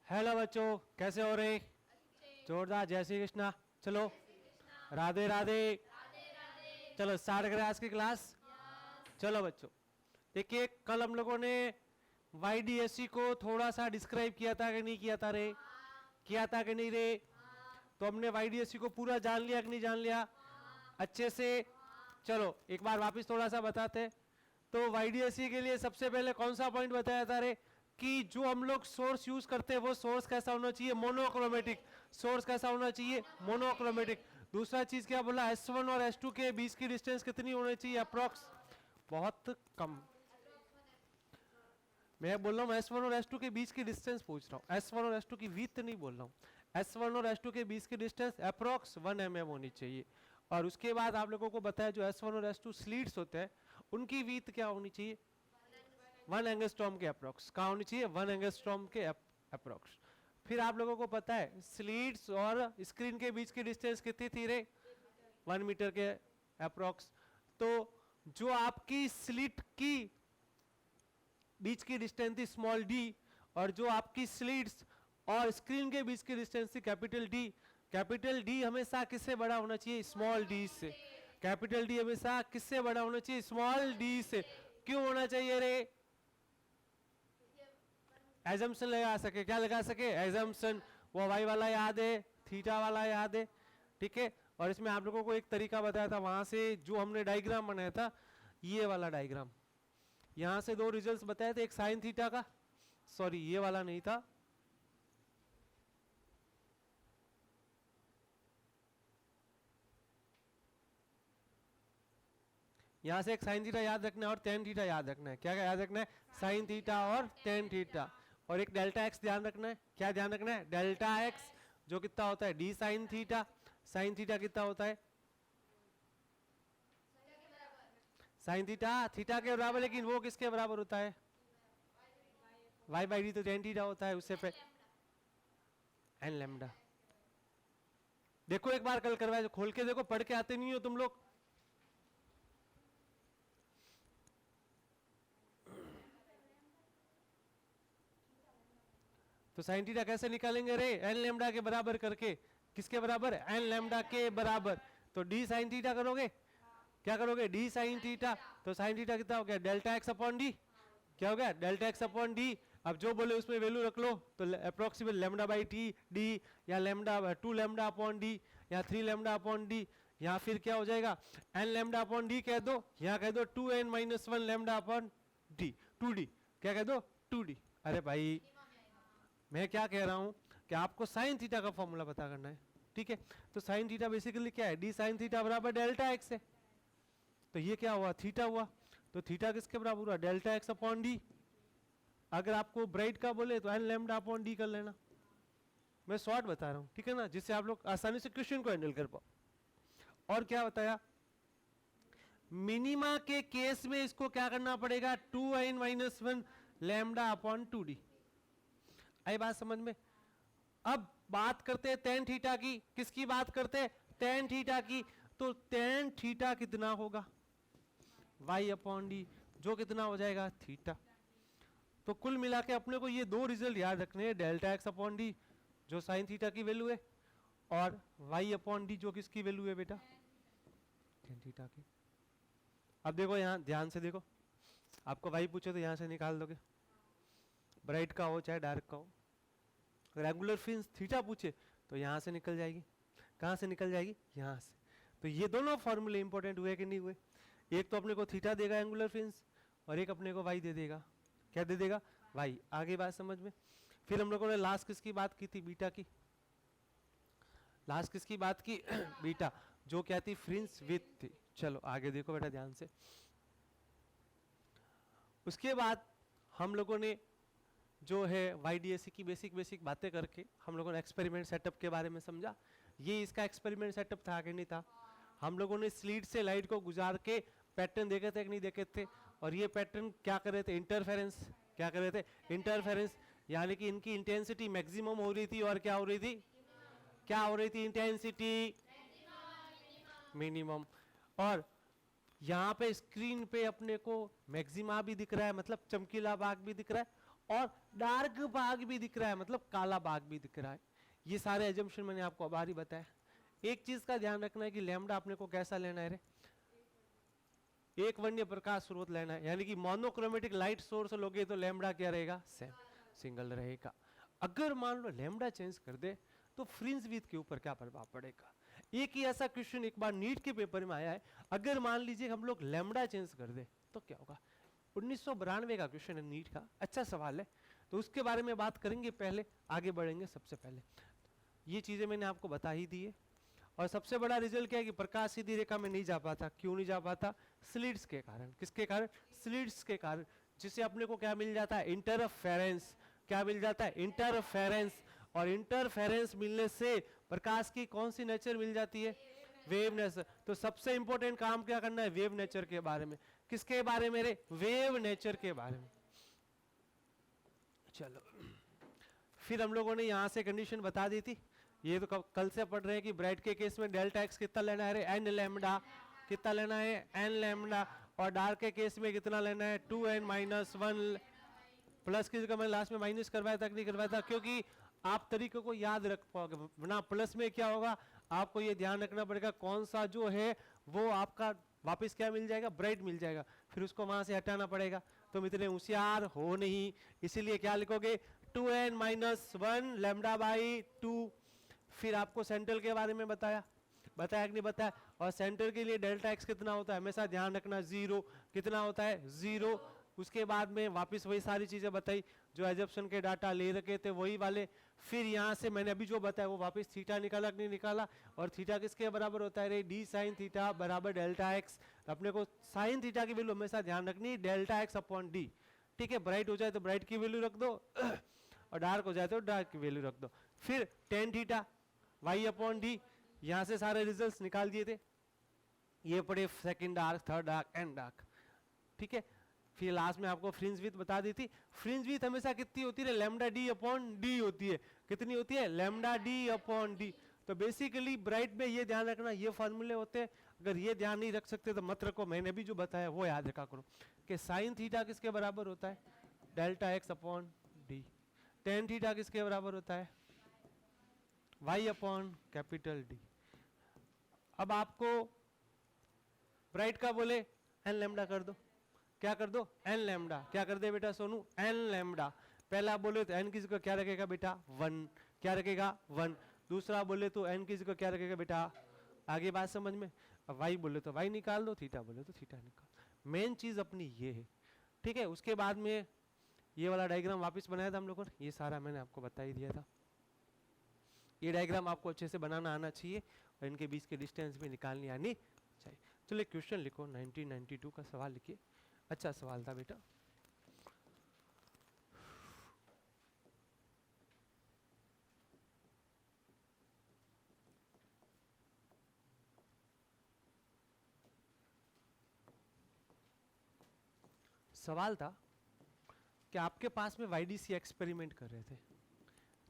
Hello बच्चों, कैसे हो रहे? जोरदार जय श्री कृष्णा। चलो राधे राधे। चलो स्टार्ट करें आज की क्लास। चलो बच्चों, देखिए कल हम लोगों ने YDSC को थोड़ा सा डिस्क्राइब किया था कि नहीं किया था रे? किया था कि नहीं रे? तो हमने YDSC को पूरा जान लिया कि नहीं जान लिया अच्छे से? चलो एक बार वापस थोड़ा सा बताते हैं। तो YDSC के लिए सबसे पहले कौन सा पॉइंट बताया था रे? कि जो हम लोग सोर्स यूज करते हैं वो सोर्स कैसा होना चाहिए? मोनोक्रोमेटिक। सोर्स कैसा होना चाहिए? मोनोक्रोमेटिक। दूसरा चीज क्या बोला? S1 और S2 के बीच की डिस्टेंस कितनी होनी चाहिए? अप्रोक्स बहुत कम। मैं बोल रहा हूँ S1 और S2 के बीच की डिस्टेंस पूछ रहा हूँ, S1 और S2 की विड्थ नहीं बोल रहा हूँ। S1 और S2 के बीच की डिस्टेंस अप्रोक्स 1 mm होनी चाहिए। और उसके बाद आप लोगों को बताया जो S1 और S2 स्लीट्स होते हैं उनकी विड्थ क्या होनी चाहिए? 1 एंगस्ट्रॉम के अप्रोक्स। कहाँ होनी चाहिए? 1 एंगस्ट्रॉम के अप्रोक्स। फिर आप लोगों को पता है स्लीट्स और स्क्रीन के बीच की डिस्टेंस कितनी थी रे? 1 मीटर के अप्रोक्स। तो जो आपकी स्लिट की बीच की डिस्टेंस थी स्मॉल डी, और जो आपकी स्लिट्स और स्क्रीन के बीच की डिस्टेंस थी कैपिटल डी। कैपिटल डी हमेशा किससे बड़ा होना चाहिए? स्मॉल डी से। कैपिटल डी हमेशा किससे बड़ा होना चाहिए? स्मॉल डी से। क्यों होना चाहिए रे? एजम्पशन लगा सके। क्या लगा सके? एजम्पशन। वो वाई वाला याद है, थीटा वाला याद है, ठीक है। और इसमें आप लोगों को एक तरीका बताया था वहां से जो हमने डायग्राम बनाया था, ये वाला डायग्राम। यहां से दो रिजल्ट्स बताए थे, एक साइन थीटा का, सॉरी ये वाला नहीं था, यहां से एक साइन थीटा याद रखना है और टेन थीटा याद रखना है। क्या क्या याद रखना है? साइन थीटा और टेन थीटा। और एक डेल्टा एक्स ध्यान रखना है। क्या ध्यान रखना है? डेल्टा एक्स जो कितना होता है? D sine theta. Sine theta कितना होता है? साइन थीटा थीटा के बराबर, लेकिन वो किसके बराबर होता है? वाई बाई डी तो टेन थीटा होता है, उससे पे एन लेमडा। देखो एक बार कल करवाए, खोल के देखो, पढ़ के आते नहीं हो तुम लोग। तो साइन थीटा कैसे निकालेंगे रे? एन लेमडा के बराबर करके। किसके बराबर? एन लेमडा के बराबर। तो डी साइन थीटा करोगे। क्या करोगे? D sine theta. तो साइन थीटा कितना हो गया? Delta x upon d. क्या हो गया? Delta x upon D. अब जो बोले उसमें वैल्यू रख लो, तो approximate lambda by T D, या लेमडा 2 लेमडा अपॉन डी, या 3 लेमडा अपॉन डी, या फिर क्या हो जाएगा? एन लेमडा अपॉन डी कह दो, या कह दो 2n-1 lambda upon D, 2d। क्या कह दो? 2d। अरे भाई मैं क्या कह रहा हूं कि आपको साइन थीटा का फॉर्मूला पता करना है, ठीक है। तो साइन थीटा बेसिकली क्या है? डी साइन थीटा बराबर डेल्टा एक्स है। तो ये क्या हुआ? थीटा हुआ। तो थीटा किसके बराबर हुआ? Delta x upon D. अगर आपको ब्राइट का बोले तो एन लेमडा अपॉन डी कर लेना। मैं शॉर्ट बता रहा हूं, ठीक है ना, जिससे आप लोग आसानी से क्वेश्चन को हैंडल कर पाओ। और क्या बताया? मिनिमा के केस में इसको क्या करना पड़ेगा? 2n-1 lambda upon 2d। आई बात समझ में? अब बात करते हैं टेन थीटा की। किसकी बात करते हैं? टेन थीटा की। तो टेन थीटा कितना होगा? y अपॉन डी, जो कितना हो जाएगा? थीटा। तो कुल मिला के अपने को ये दो रिजल्ट याद रखने हैं, डेल्टा एक्स अपॉन डी जो साइन थीटा की वैल्यू है, और y अपॉन डी जो किसकी वैल्यू है बेटा? टेन थीटा की। अब देखो यहां ध्यान से देखो, आपको y पूछे तो यहां से निकाल दोगे, ब्राइट का हो चाहे डार्क का हो। रेगुलर फ्रिंज थीटा पूछे तो यहां से निकल जाएगी। कहां से निकल जाएगी? यहां से। तो ये दोनों फॉर्मूले इंपॉर्टेंट हुए कि नहीं हुए? एक तो अपने को थीटा देगा एंगुलर फ्रिंज, और एक अपने को वाई दे देगा। क्या दे देगा? वाई। आगे बात समझ में? फिर हम लोगों ने लास्ट किसकी बात की थी? बीटा की। लास्ट किसकी बात की? बीटा, जो क्या थी? फ्रिंज विड्थ थी। चलो आगे देखो बेटा ध्यान से। उसके बाद हम लोगों ने जो है YDSC की बेसिक बातें करके हम लोगों ने एक्सपेरिमेंट सेटअप के बारे में समझा। ये इसका एक्सपेरिमेंट सेटअप था कि नहीं था? हम लोगों ने स्लीट से लाइट को गुजार के पैटर्न देखे थे कि नहीं देखे थे? और ये पैटर्न क्या कर रहे थे? इंटरफेरेंस। क्या कर रहे थे? इंटरफेरेंस। यानी कि इनकी इंटेंसिटी मैक्सिमम हो रही थी और क्या हो रही थी? क्या हो रही थी? Intensity minimum. और यहाँ पे स्क्रीन पे अपने को मैक्सिमा भी दिख रहा है, मतलब चमकीला भाग भी दिख रहा है, और डार्क भाग भी दिख रहा है, मतलब काला भाग भी दिख रहा है। ये सारे एजम्पशन मैंने आपको अभी बताया। एक चीज का ध्यान रखना है कि लैम्डा अपने को कैसा लेना है रे, एक वर्णीय प्रकाश स्रोत लेना है, यानी कि मोनोक्रोमेटिक लाइट सोर्स लोगे तो लैम्डा क्या रहेगा, सेम सिंगल रहेगा। अगर मान लो लैम्डा चेंज कर दे तो फ्रिंज विड्थ के ऊपर क्या प्रभाव पड़ेगा। एक ही ऐसा क्वेश्चन एक बार नीट के पेपर में आया है, अगर मान लीजिए हम लोग लैम्डा चेंज कर दे तो क्या होगा। 1992 का क्वेश्चन है नीट का, अच्छा सवाल है, तो उसके बारे में बात करेंगे, पहले आगे बढ़ेंगे। सबसे पहले ये चीजें मैंने आपको बता ही दी है। और सबसे बड़ा रिजल्ट क्या है कि प्रकाश सीधी रेखा में नहीं जा पाता। क्यों नहीं जा पाता, स्लिट्स के कारण। किसके कारण, स्लिट्स के कारण, जिससे अपने को क्या मिल जाता है, इंटरफेरेंस। क्या मिल जाता है, इंटरफेरेंस। और इंटरफेरेंस मिलने से प्रकाश की कौन सी नेचर मिल जाती है, वेव नेचर। तो सबसे इंपॉर्टेंट काम क्या करना है, वेव नेचर के बारे में। किसके बारे में रे, वेव नेचर के बारे में। चलो फिर हम लोगों ने यहां से कंडीशन बता दी थी, ये तो कल से पढ़ रहे हैं कि ब्राइट के केस में डेल्टा एक्स कितना लेना है रे, एन लैम्डा। कितना लेना है, एन लैम्डा। और डार्क के केस में कितना लेना है, 2n-1। प्लस की जगह मैंने लास्ट में माइनस करवाया था कि नहीं करवाया था, क्योंकि आप तरीके को याद रख पाओगे, वरना प्लस में क्या होगा, आपको ये ध्यान रखना पड़ेगा कौन सा जो है वो आपका वापस क्या मिल जाएगा, ब्राइट मिल जाएगा, फिर उसको वहां से हटाना पड़ेगा। तुम इतने होशियार हो नहीं, इसीलिए क्या लिखोगे, 2n-1 लैम्डा बाई 2। फिर आपको सेंट्रल के बारे में बताया कि नहीं बताया। और सेंटर के लिए डेल्टा एक्स कितना होता है, हमेशा ध्यान रखना, 0। कितना होता है, 0। उसके बाद में वापस वही सारी चीजें बताई जो एजप्शन के डाटा ले रखे थे, वही वाले। फिर यहाँ से मैंने अभी जो बताया वो वापस थीटा निकाला कि नहीं निकाला। और थीटा किसके बराबर होता है रे, डी साइन थीटा बराबर डेल्टा एक्स। अपने को साइन थीटा की वैल्यू हमेशा ध्यान रखनी, डेल्टा एक्स अपॉन डी। ठीक है, ब्राइट हो जाए तो ब्राइट की वैल्यू रख दो और डार्क हो जाए तो डार्क की वैल्यू रख दो। फिर tan theta y upon d, यहां से सारे रिजल्ट्स निकाल दिए थे। ये पड़े second dark, third dark, and dark. ठीक है, फिर लास्ट में आपको फ्रिंज विड्थ बता दी थी। फ्रिंज विड्थ हमेशा कितनी होती है, लैम्डा डी अपॉन डी होती है। कितनी होती है, लैम्डा डी अपॉन डी। तो बेसिकली ब्राइट में ये ध्यान रखना, ये फॉर्मूले होते हैं। अगर ये ध्यान नहीं रख सकते तो मत रखो, मैंने भी जो बताया वो याद रखा करो कि साइन थीटा किसके बराबर होता है, delta x upon D. Tan theta किसके बराबर होता है, y अपॉन कैपिटल डी। अब आपको ब्राइट का बोले एन लैम्डा कर दो, क्या कर दो, एन लैम्डा। क्या कर दे बेटा सोनू, एन लैम्डा। पहला बोले तो एन की जगह क्या रखेगा बेटा, 1। क्या रखेगा, 1। दूसरा बोले तो एन की जगह क्या रखेगा बेटा, आगे बात समझ में। अब वाई बोले तो वाई निकाल दो, थीटा बोले तो थीटा निकाल। मेन चीज अपनी ये है, ठीक है। उसके बाद में ये वाला डायग्राम वापस बनाया था हम लोगों ने, ये सारा मैंने आपको बता ही दिया था। ये डायग्राम आपको अच्छे से बनाना आना चाहिए और इनके बीच के डिस्टेंस भी निकालनी आनी चाहिए। चलो एक क्वेश्चन लिखो, 1992 का सवाल लिखिए, अच्छा सवाल था बेटा। सवाल था कि आपके पास में वाईडीसी एक्सपेरिमेंट कर रहे थे।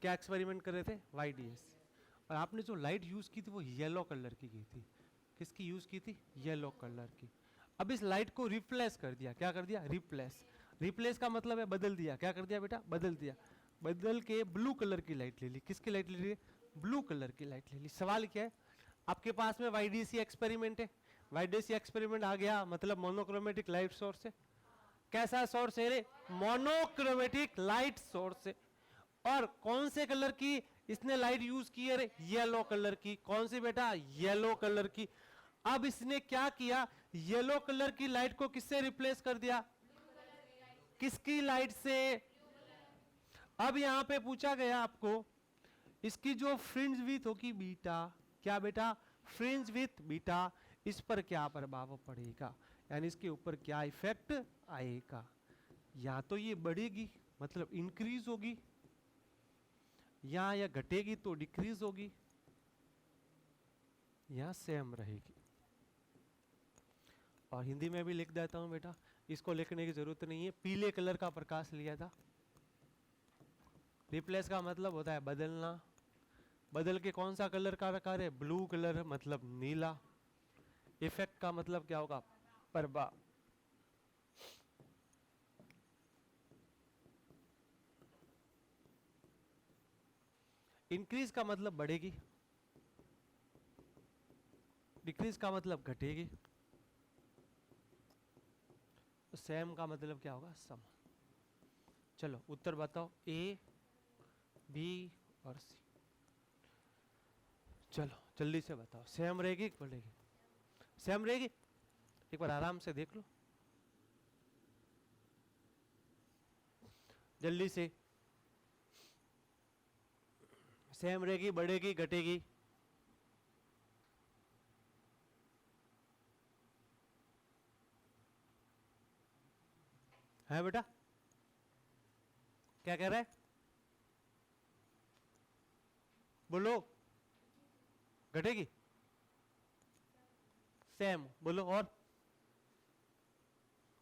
क्या एक्सपेरिमेंट कर रहे थे, वाईडीएस। और आपने जो लाइट यूज की थी वो येलो कलर की थी। किसकी यूज की थी, येलो कलर की। अब इस लाइट को रिप्लेस कर दिया, क्या कर दिया, रिप्लेस। रिप्लेस का मतलब है बदल दिया, क्या कर दिया बेटा, बदल दिया। बदल के ब्लू कलर की लाइट ले ली। किसकी लाइट ले ली, ब्लू कलर की लाइट ले ली। सवाल क्या है, आपके पास में वाईडीसी एक्सपेरिमेंट है। वाईडीसी एक्सपेरिमेंट आ गया मतलब मोनोक्रोमेटिक लाइट सोर्स है। कैसा सोर्स है रे, मोनोक्रोमेटिक लाइट सोर्स है। और कौन से कलर की इसने लाइट यूज की है रे, येलो कलर की। कौन सी बेटा, येलो कलर की। अब इसने क्या किया, येलो कलर की लाइट को किससे रिप्लेस कर दिया, किसकी लाइट से। अब यहां पे पूछा गया आपको इसकी जो फ्रिंज विड्थ होगी बीटा, क्या बेटा, फ्रिंज विड्थ बीटा, इस पर क्या प्रभाव पड़ेगा, यानी इसके ऊपर क्या इफेक्ट आएगा। या तो ये बढ़ेगी मतलब इंक्रीज होगी, या घटेगी तो डिक्रीज होगी, या सेम रहेगी। और हिंदी में भी लिख देता हूं बेटा, इसको लिखने की जरूरत नहीं है। पीले कलर का प्रकाश लिया था। रिप्लेस का मतलब होता है बदलना। बदल के कौन सा कलर का रखा है, ब्लू कलर मतलब नीला। इफेक्ट का मतलब क्या होगा, प्रभाव। इंक्रीज का मतलब बढ़ेगी, डिक्रीज का मतलब घटेगी, तो सेम का मतलब क्या होगा? सम। चलो उत्तर बताओ, ए, बी और सी। चलो जल्दी से बताओ, सेम रहेगी कि बढ़ेगी? सेम रहेगी। एक बार आराम से देख लो, जल्दी से। सेम रहेगी, बढ़ेगी, घटेगी? है बेटा, क्या कह रहा है? बोलो। घटेगी? सेम बोलो। और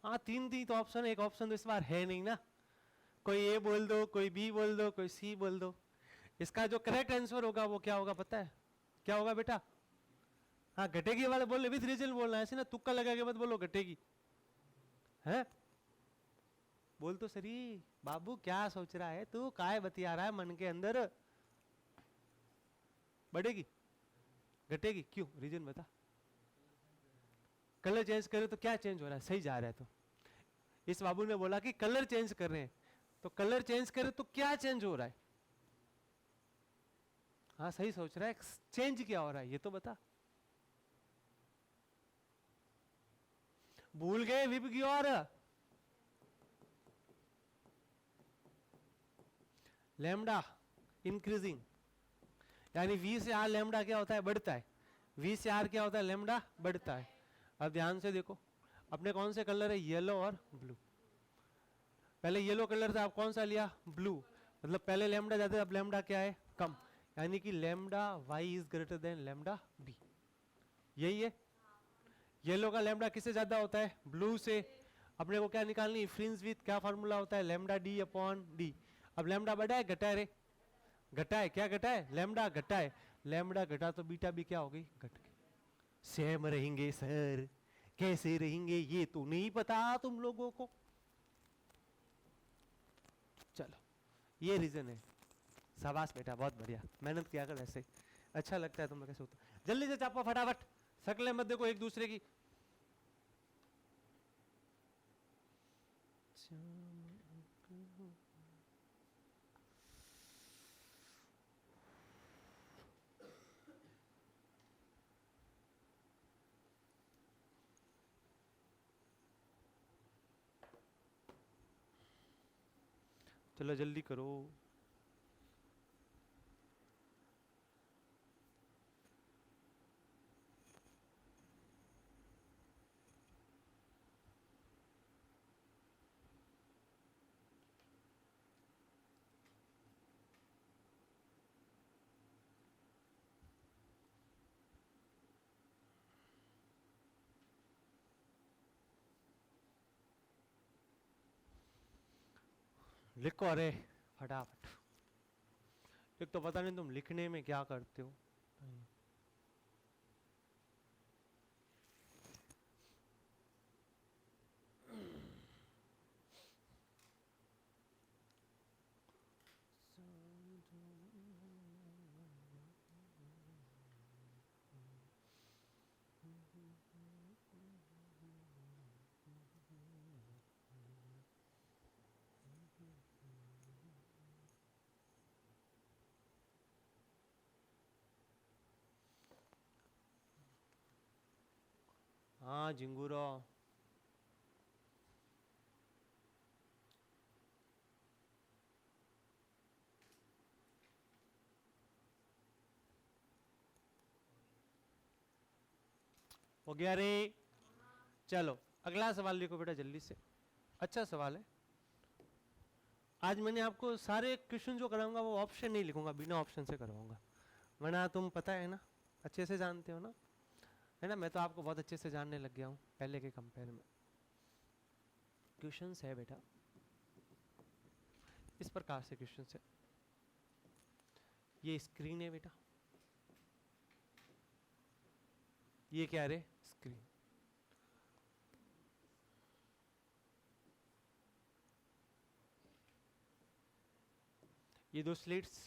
हाँ, तीन थी तो ऑप्शन, एक ऑप्शन तो इस बार है नहीं ना। कोई ए बोल दो, कोई बी बोल दो, कोई सी बोल दो। इसका जो करेक्ट आंसर होगा वो क्या होगा पता है? क्या होगा बेटा? हाँ, घटेगी वाले बोले विथ रीजन बोलना है, ऐसे ना तुक्का लगा के मत बोलो घटेगी है। बोल तो सही बाबू, क्या सोच रहा है तू? काय बतिया रहा है मन के अंदर? बढ़ेगी, घटेगी, क्यों? रीजन बता। कलर चेंज करे तो क्या चेंज हो रहा है? सही जा रहा है। तो इस बाबू ने बोला कि कलर चेंज कर रहे हैं, तो कलर चेंज करे तो क्या चेंज हो रहा है? हाँ सही सोच रहा है, चेंज क्या हो रहा है ये तो बता। भूल गए विप की और लैम्डा इंक्रीजिंग, यानी वी से आर लैम्डा क्या होता है? बढ़ता है। वी से आर क्या होता है? लैम्डा बढ़ता है। अब ध्यान से देखो, अपने कौन से कलर है? येलो और ब्लू। पहले येलो कलर था, आप कौन सा लिया? ब्लू। मतलब पहले लैम्डा ज्यादा, अब लैम्डा क्या है? कम। यानी कि lambda y is greater than lambda b. यही है। येलो का लैम्डा किससे ज्यादा होता है? ब्लू से। अपने को क्या निकालनी? फ्रिंज विथ क्या फार्मूला होता है? Lambda d upon D. अब लैम्डा बढ़ा है घटा है रे? घटा है। क्या घटा है? लैम्डा घटा है। लैम्डा घटा तो बीटा भी क्या हो गई? घट गई। सेम रहेंगे सर, कैसे रहेंगे ये तो नहीं पता तुम लोगों को। चलो ये रीजन है। शाबाश बेटा, बहुत बढ़िया, मेहनत किया कर ऐसे। अच्छा लगता है तुम लोग कैसे होता। जल्दी से चापा फटाफट, शक्लें मत देखो एक दूसरे की। चलो जल्दी करो। लिखो अरे फटाफट। एक तो पता नहीं तुम लिखने में क्या करते हो। हाँ झिंगुरो। हो गया रे। चलो अगला सवाल लिखो बेटा जल्दी से। अच्छा सवाल है। आज मैंने आपको सारे क्वेश्चन जो कराऊंगा वो ऑप्शन नहीं लिखूंगा, बिना ऑप्शन से करवाऊंगा। वरना तुम पता है ना, अच्छे से जानते हो ना, है ना? मैं तो आपको बहुत अच्छे से जानने लग गया हूँ पहले के कंपेयर में। क्वेश्चंस है बेटा इस प्रकार से, क्वेश्चंस है। ये स्क्रीन है बेटा, ये क्या रे? स्क्रीन। ये दो स्लिट्स,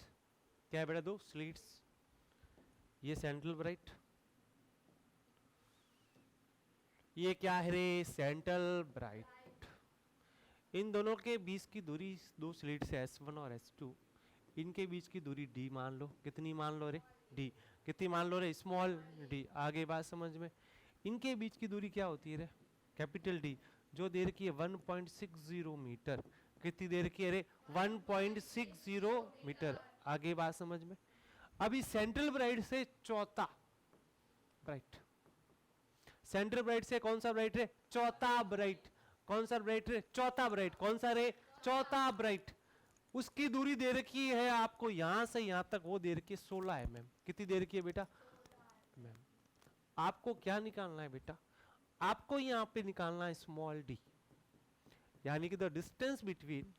क्या है बेटा? दो स्लिट्स, ये सेंट्रल ब्राइट, ये क्या है रे? Central bright. इन दोनों के बीच की दूरी, दो स्लिट्स है S1 और S2, इनके बीच की दूरी d मान लो। कितनी मान लो रे? d। कितनी मान लो रे? Small d। आगे बात समझ में? इनके बीच की दूरी क्या होती है रे? कैपिटल D, जो दे रखी है 1.60 मीटर। कितनी देर की है रे? 1.60 मीटर। आगे बात समझ में? अभी सेंट्रल ब्राइट से चौथा ब्राइट, सेंट्रल ब्राइट से कौन सा ब्राइट रे? चौथा ब्राइट। कौन सा ब्राइट रे? चौथा ब्राइट। कौन सा रे? चौथा ब्राइट। उसकी दूरी दे रखी है आपको यहां से यहां तक, वो दे रखी है 16 mm। कितनी देर की है बेटा? मैम आपको क्या निकालना है बेटा? आपको यहां पे निकालना है स्मॉल d, यानी कि the distance between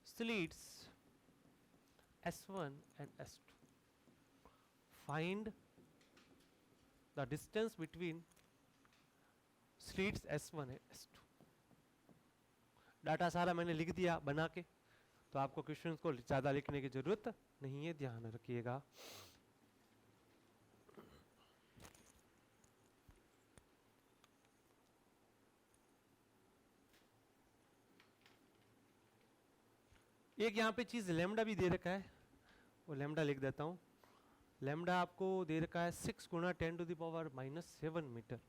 slits S1 and S2. Find the distance between slits S1 and S2। Data सारा मैंने लिख दिया बना के, तो आपको क्वेश्चंस को ज्यादा लिखने की जरूरत नहीं है, ध्यान रखिएगा। एक यहाँ पे चीज लेमडा भी दे रखा है, वो लेमडा लिख देता हूँ। लेमडा आपको दे रखा है 6 गुणा 10⁻⁻7 मीटर।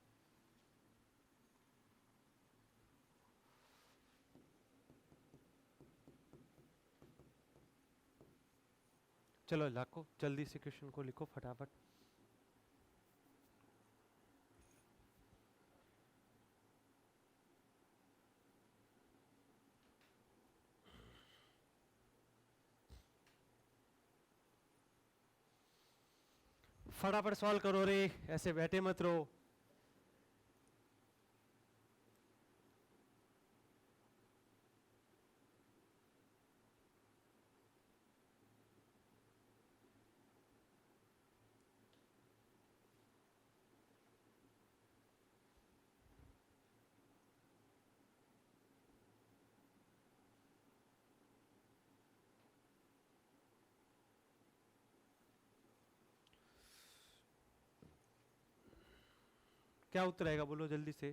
चलो लाखो जल्दी से क्वेश्चन को लिखो फटाफट। फटाफट सॉल्व करो रे, ऐसे बैठे मत रहो। क्या उत्तर आएगा बोलो जल्दी से।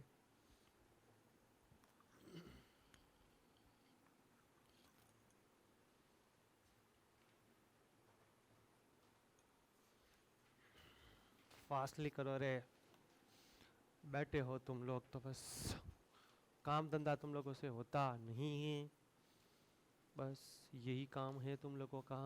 फास्टली करो रे, बैठे हो तुम लोग तो बस, काम धंधा तुम लोगों से होता नहीं है, बस यही काम है तुम लोगों का।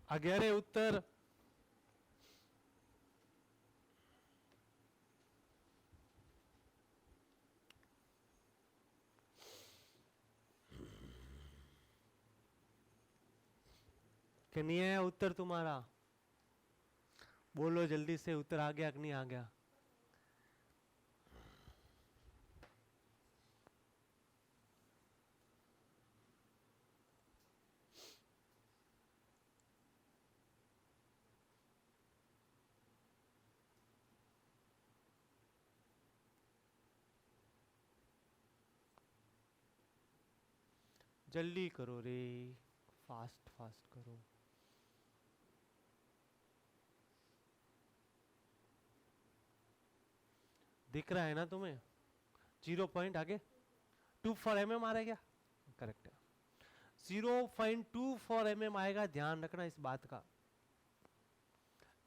आगे रे उत्तर। कि नहीं है उत्तर तुम्हारा? बोलो जल्दी से, उत्तर आ गया कि नहीं आ गया? जल्दी करो रे, फास्ट फास्ट करो। दिख रहा है ना तुम्हें? 0 पॉइंट आगे 24 mm आ रहा है क्या? करेक्ट है, 0.24 mm आएगा, ध्यान रखना इस बात का।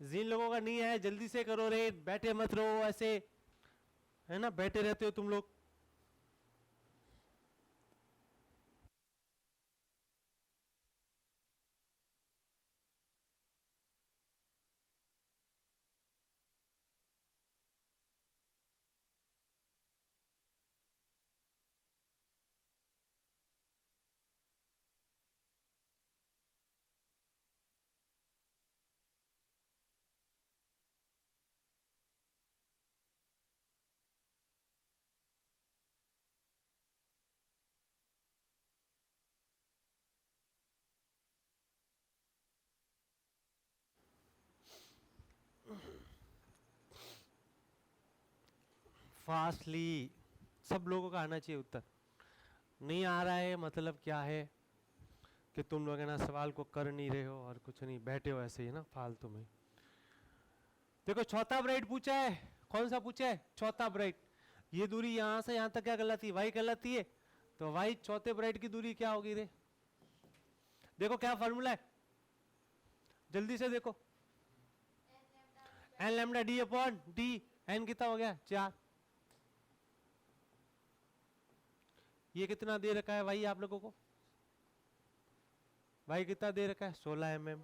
जिन लोगों का नहीं है जल्दी से करो रे, बैठे मत रहो ऐसे, है ना, बैठे रहते हो तुम लोग। फास्टली सब लोगों का आना चाहिए उत्तर। नहीं आ रहा है मतलब क्या है कि तुम लोग है ना सवाल को कर नहीं रहे हो और कुछ नहीं, बैठे हो ऐसे ही ना फालतू में। देखो चौथा ब्राइट पूछा है, कौन सा पूछा है? चौथा ब्राइट। ये दूरी यहां से यहां तक क्या कहलाती है? वाई कहलाती है। तो वाई चौथे ब्राइट की दूरी क्या होगी रे? देखो क्या फॉर्मूला है, जल्दी से देखो। N lambda d upon d, n कितना हो गया? 4। ये कितना दे रखा है भाई आप लोगों को? भाई कितना दे रखा है? 16 mm।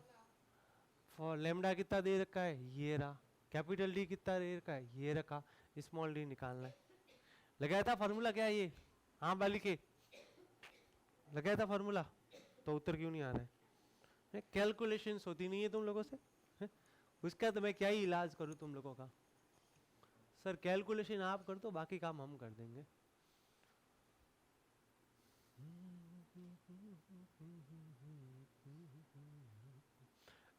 फॉर लेमडा कितना दे रखा है? ये रहा। कैपिटल डी कितना दे रखा है? ये रखा। स्मॉल डी निकालना है। लगाया था फॉर्मूला क्या है ये? हाँ बालिके, लगाया था फॉर्मूला, तो उत्तर क्यों नहीं आ रहा है? कैलकुलेशंस होती नहीं है तुम लोगों से है? उसका तो मैं क्या ही इलाज करूं तुम लोगों का? सर कैलकुलेशन आप कर दो, बाकी काम हम कर देंगे।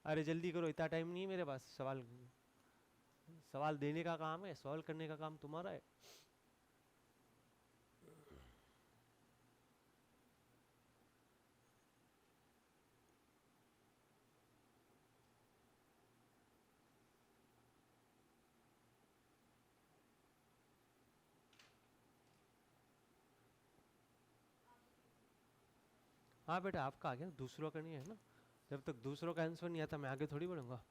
अरे जल्दी करो, इतना टाइम नहीं है मेरे पास। सवाल देने का काम है, सॉल्व करने का काम तुम्हारा है। हाँ बेटा आपका आ गया, दूसरों का नहीं है ना। जब तक दूसरों का आंसर नहीं आता मैं आगे थोड़ी बढ़ूंगा।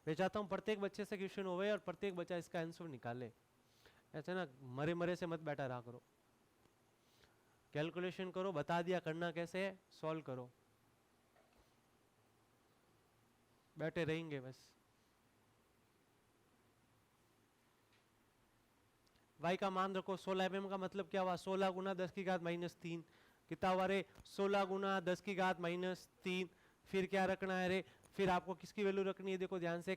मैं चाहता हूँ प्रत्येक बच्चे से क्वेश्चन होवे और प्रत्येक बच्चा इसका आंसर निकाले। ऐसे ना मरे मरे से मत बैठा रहा करो। कैलकुलेशन करो, बता दिया करना कैसे है, सॉल्व करो, बैठे रहेंगे बस। y का मान रखो 16 mm का मतलब क्या हुआ? 16 गुना 10 की घात -3 कितना हुआ रे? 16 गुना 10 की घात -3। फिर क्या रखना है रे? फिर आपको किसकी वैल्यू रखनी है? देखो ध्यान से,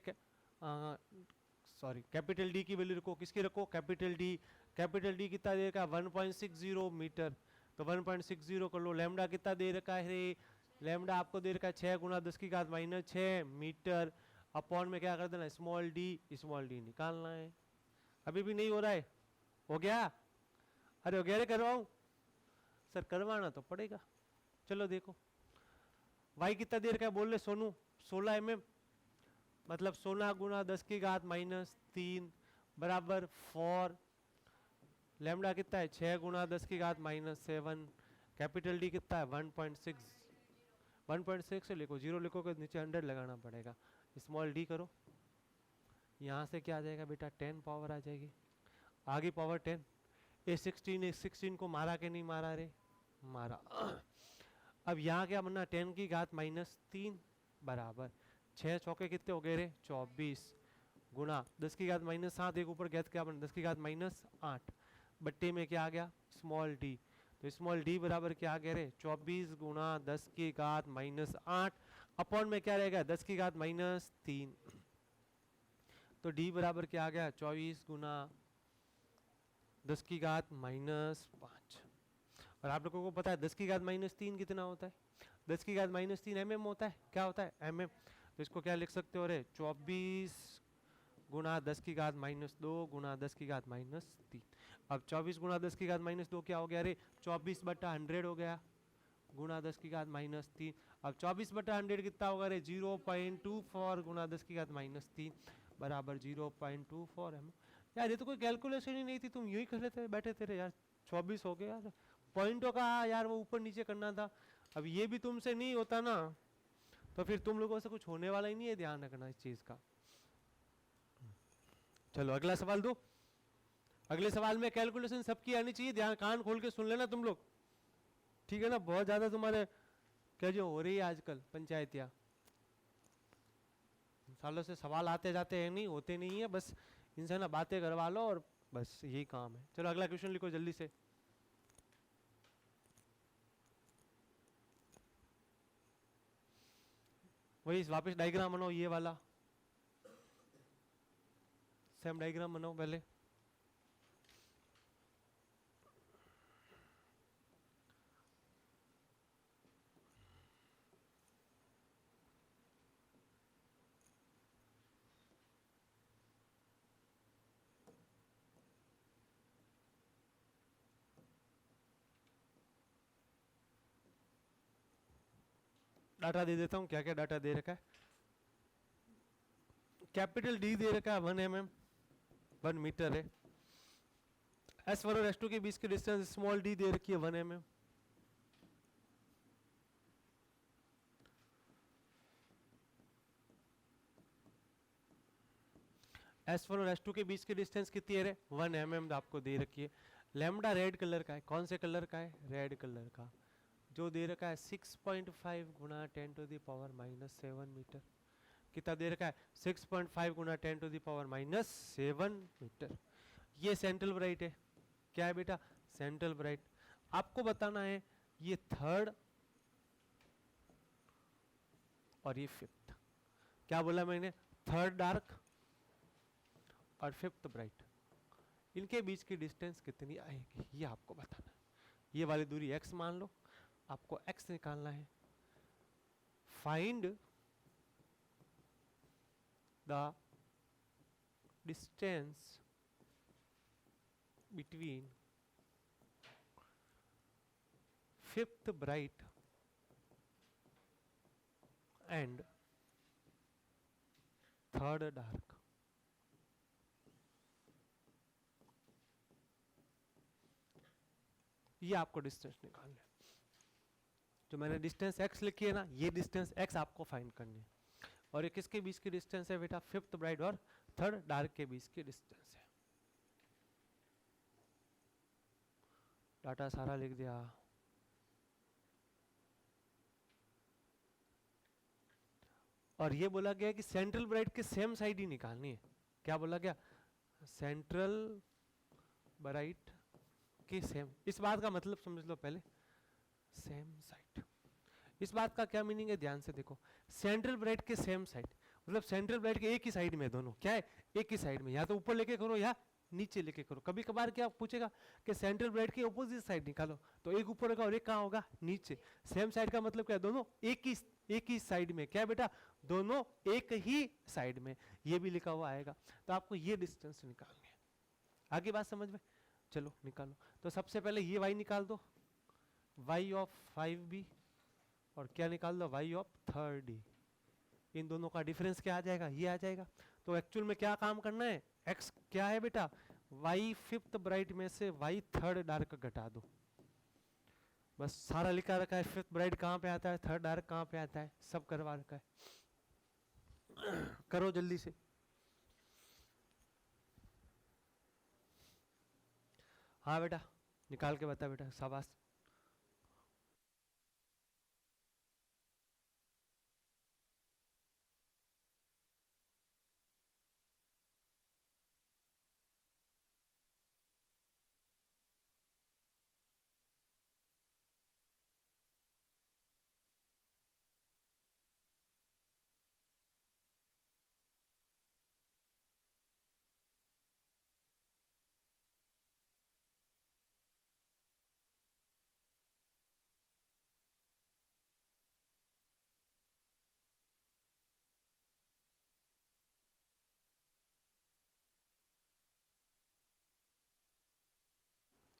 सॉरी कैपिटल डी की वैल्यू रखो। किसकी रखो? Capital D. कैपिटल डी कितना दे रखा है? 1.60 मीटर, तो 1.60 कर लो। लैम्डा कितना दे रखा है रे? लैम्डा आपको दे रखा है 6 गुना 10 की घात -6 मीटर। अपॉन में क्या कर देना? स्मॉल डी निकालना है। अभी भी नहीं हो रहा है? हो गया? अरे हो गया रे, करवाऊं? सर करवाना तो पड़ेगा। चलो देखो y कितना देर का है बोल ले सोनू? 16 mm, मतलब 16 गुना 10 की घात -3 बराबर 4। लैम्डा कितना है? 6 गुना 10 की घात -7। कैपिटल डी कितना है? 1.6। 1.6 से लिखो, 0 लिखोगे नीचे 100 लगाना पड़ेगा। स्मॉल डी करो, यहाँ से क्या आ जाएगा बेटा? 10 पावर आ जाएगी, आगे पावर 10। A16 को मारा के नहीं मारा रे? मारा। अब यहाँ क्या बनना? 10 की घात -3 बराबर 6 चौके कितने हो गए रे? 24 गुना 10 की घात -7, एक ऊपर गया क्या बना? 10 की घात -8 बट्टे में क्या आ गया? Small D. तो स्मॉल डी बराबर क्या आ गया रे? 24 गुना 10 की घात -8 अपॉन में क्या रहेगा? 10 की घात -3। तो डी बराबर क्या आ गया? 24 गुना 10 की घात -5। और आप लोगों को पता है 10 की घात -3 कितना होता है? 10 की घात -3 mm होता है। क्या होता है? mm। तो इसको क्या लिख सकते हो रे? 24 गुना 10 की घात -2 गुना 10 की घात -3। अब 24 गुना 10 की घात -2 क्या हो गया रे? 24/100 हो गया गुना 10 की घात -3। अब 24/100 कितना होगा रे? 0.24 गुना 10 की घात -3 बराबर 0.24 mm। यार ये तो कोई कैलकुलेशन ही नहीं थी, तुम यूं ही कर लेते बैठे थे यार। 24 हो गया यार, पॉइंटों का यार वो ऊपर नीचे करना था। अब ये भी तुमसे नहीं होता ना, तो फिर तुम लोगों से कुछ होने वाला ही नहीं है, ध्यान रखना इस चीज का। चलो अगला सवाल दो। अगले सवाल में कैलकुलेशन सबकी आनी चाहिए, ध्यान कान खोल के सुन लेना तुम लोग, ठीक है ना। बहुत ज्यादा तुम्हारे क्या जो हो रही है आजकल पंचायतियां, सालों से सवाल आते जाते हैं, नहीं होते नहीं है, बस इनसे ना बातें करवा लो और बस यही काम है। चलो अगला क्वेश्चन लिखो जल्दी से। वही वापस डायग्राम बनाओ, ये वाला सेम डायग्राम बनाओ पहले। डाटा दे देता हूँ, क्या क्या डाटा दे रखा है। कैपिटल डी दे रखा है 1 mm, 1 मीटर है। S1 और S2 के बीच की डिस्टेंस स्मॉल डी दे रखी है 1 mm। S1 और S2 के बीच की डिस्टेंस कितनी है? 1 mm आपको दे रखी है। लैम्डा रेड कलर का है, कौन से कलर का है? रेड कलर का, जो दे रखा है 6.5 गुना 10⁻⁻7 मीटर। कितना दे रखा है? 6.5 गुना 10⁻⁻7 मीटर। ये सेंट्रल ब्राइट है। क्या है बेटा? Central bright. आपको बताना है ये थर्ड और ये फिफ्थ। क्या बोला मैंने? थर्ड डार्क और फिफ्थ ब्राइट, इनके बीच की डिस्टेंस कितनी आएगी ये आपको बताना है। ये वाली दूरी x मान लो, आपको x निकालना है। Find the distance between fifth bright and third dark. ये आपको डिस्टेंस निकालना है। जो मैंने डिस्टेंस x लिखी है ना, ये डिस्टेंस x आपको फाइंड करनी है। और ये किसके बीच की डिस्टेंस है बेटा? फिफ्थ ब्राइट और थर्ड डार्क के बीच की डिस्टेंस है। डाटा सारा लिख दिया। और ये बोला गया कि सेंट्रल ब्राइट के सेम साइड ही निकालनी है। क्या बोला गया? सेंट्रल ब्राइट की सेम, इस बात का मतलब समझ लो पहले, सेम साइड। इस बात का क्या मीनिंग है? ध्यान से देखो, सेंट्रल ब्राइट के सेम साइड मतलब सेंट्रल ब्राइट के एक ही साइड में, दोनों क्या है? एक ही साइड में, या तो ऊपर लेके करो या नीचे लेके करो। कभी कभार क्या पूछेगा कि सेंट्रल ब्राइट के ऑपोजिट साइड निकालो, तो एक ऊपर होगा और एक कहाँ होगा? नीचे। सेम साइड का मतलब क्या? दोनों एक ही साइड में। क्या बेटा? दोनों एक ही साइड में, ये भी लिखा हुआ आएगा। तो आपको ये डिस्टेंस निकालनी है। आगे बात समझ में? चलो निकालो। तो सबसे पहले ये y निकाल दो, y ऑफ 5b, और क्या निकाल दो? y of 3d। इन दोनों का डिफरेंस क्या आ जाएगा? ये आ जाएगा। तो एक्चुअल में क्या काम करना है? x क्या है बेटा? y फिफ्थ ब्राइट में से y थर्ड डार्क घटा दो। बस सारा लिखा रखा है। फिफ्थ ब्राइट कहाँ पे आता है, थर्ड डार्क कहाँ पे आता है, सब करवा रखा है। करो जल्दी से। हाँ बेटा, निकाल के बता बेटा, शाबाश।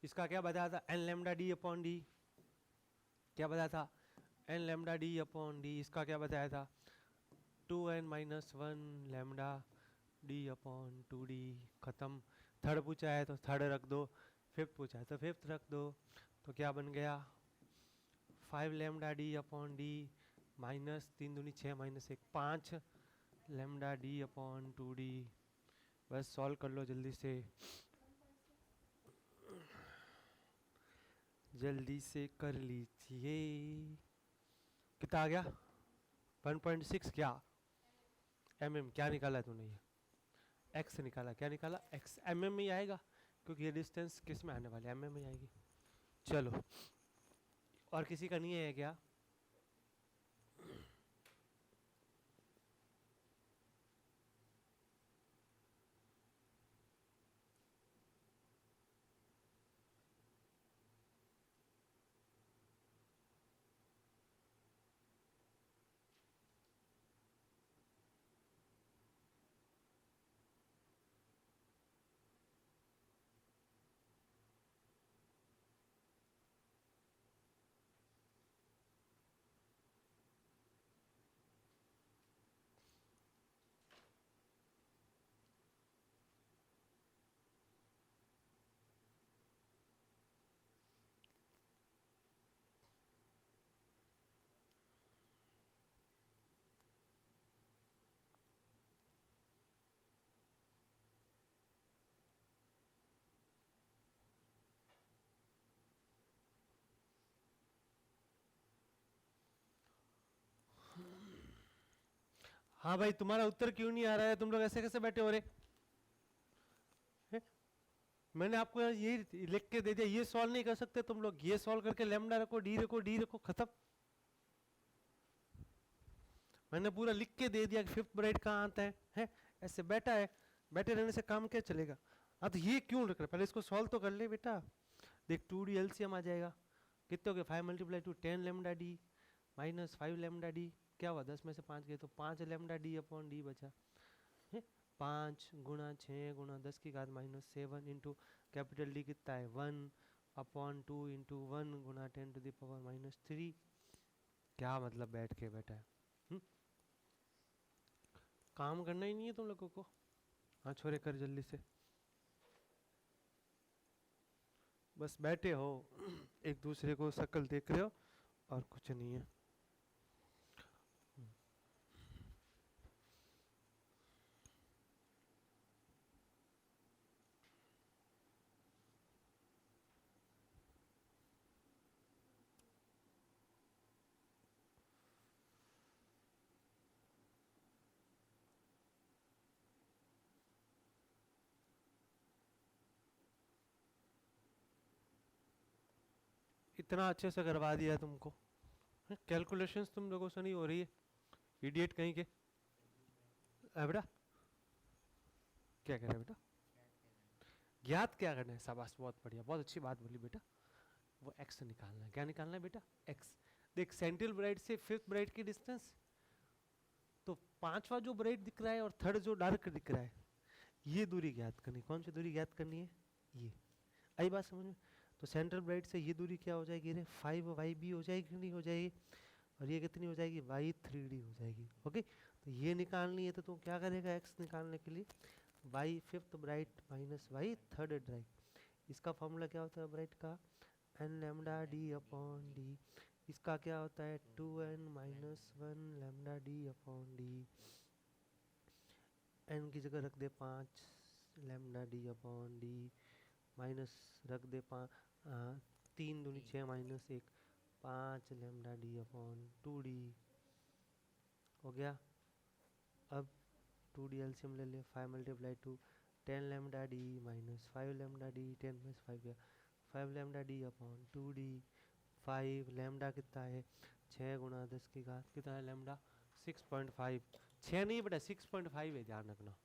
इसका क्या बताया था? N lambda d upon d. क्या बताया था? N lambda d upon d. इसका क्या बताया था? 2n-1 lambda d upon 2d। खत्म। थर्ड पूछा है तो थर्ड रख दो, फिफ्थ पूछा है तो फिफ्थ रख दो। तो क्या बन गया 5 lambda d upon D minus 3 दूनी 6 minus 1 5 lambda d upon 2d। बस सॉल्व कर लो जल्दी से, जल्दी से कर लीजिए। कितना आ गया 1.6 क्या mm क्या निकाला है तूने, ये x निकाला, क्या निकाला x mm में ही आएगा क्योंकि ये डिस्टेंस किस में आने वाली है mm में आएगी। चलो और किसी का नहीं है क्या? हाँ भाई तुम्हारा उत्तर क्यों नहीं आ रहा है? तुम लोग ऐसे कैसे बैठे हो रहे? मैंने आपको ये लिख के दे दिया, ये सॉल्व नहीं कर सकते तुम लोग, ये सॉल्व करके लैम्डा रखो डी रखो डी रखो, खत्म। मैंने पूरा लिख के दे दिया कि फिफ्थ ब्राइट कहाँ आता है? ऐसे बैठा है, बैठे रहने से काम क्या चलेगा? हाँ तो ये क्यों रख रहे, पहले इसको सॉल्व तो कर ले बेटा। देख 2d LCM आ जाएगा, कितने हो गए 5 multiply two 10 lambda D minus 5 lambda D, क्या हुआ 10 में से 5 गए तो 5 लैम्डा डी अपॉन डी बचा। 5 गुणा 6 गुणा 10 की घात माइनस 7 इंटू कैपिटल डी कितना है 1 अपॉन 2 इंटू 1 गुणा 10 टू द पावर माइनस 3। क्या मतलब बैठ के बैठा है? काम करना ही नहीं है तुम लोगों को? हाँ छोरे कर जल्दी से, बस बैठे हो एक दूसरे को शक्ल देख रहे हो और कुछ नहीं है। इतना अच्छे से करवा दिया तुमको, कैलकुलेशंस तुम लोगों से नहीं हो रही है, इडियट कहीं के। बेटा क्या कह रहे हैं बेटा? ज्ञात क्या करना है? शाबाश बहुत बढ़िया, बहुत अच्छी बात बोली बेटा। वो x निकालना है, क्या निकालना है बेटा? x। देख सेंट्रल ब्राइट से फिफ्थ ब्राइट की डिस्टेंस, तो पांचवा जो ब्राइट दिख रहा है और थर्ड जो डार्क दिख रहा है, ये दूरी ज्ञात करनी। कौन सी दूरी ज्ञात करनी है? ये। आई बात समझ में? तो सेंट्रल ब्राइट से ये दूरी क्या हो जाएगी रे 5yb हो जाएगी नहीं हो जाएगी, और ये कितनी हो जाएगी y3d हो जाएगी। ओके तो ये निकालनी है, तो तू क्या करेगा x निकालने के लिए y fifth bright minus y third bright, इसका फॉर्मूला क्या होता है ब्राइट का n lambda d upon d, इसका क्या होता है 2n minus 1 lambda d upon d, n की जगह रख दे 5 lambda d upon d minus रख दे 3 दूनी 6 minus 1 5 lambda d upon 2d हो गया। अब 2d एलसीएम ले ले, 5 multiply two 10 lambda D minus 5 lambda D 10 में 5 गया 5 lambda d upon 2d। 5 lambda कितना है 6 गुणा 10 की घात कितना है लैम्डा 6.5, 6 नहीं बेटा 6.5 है, ध्यान रखना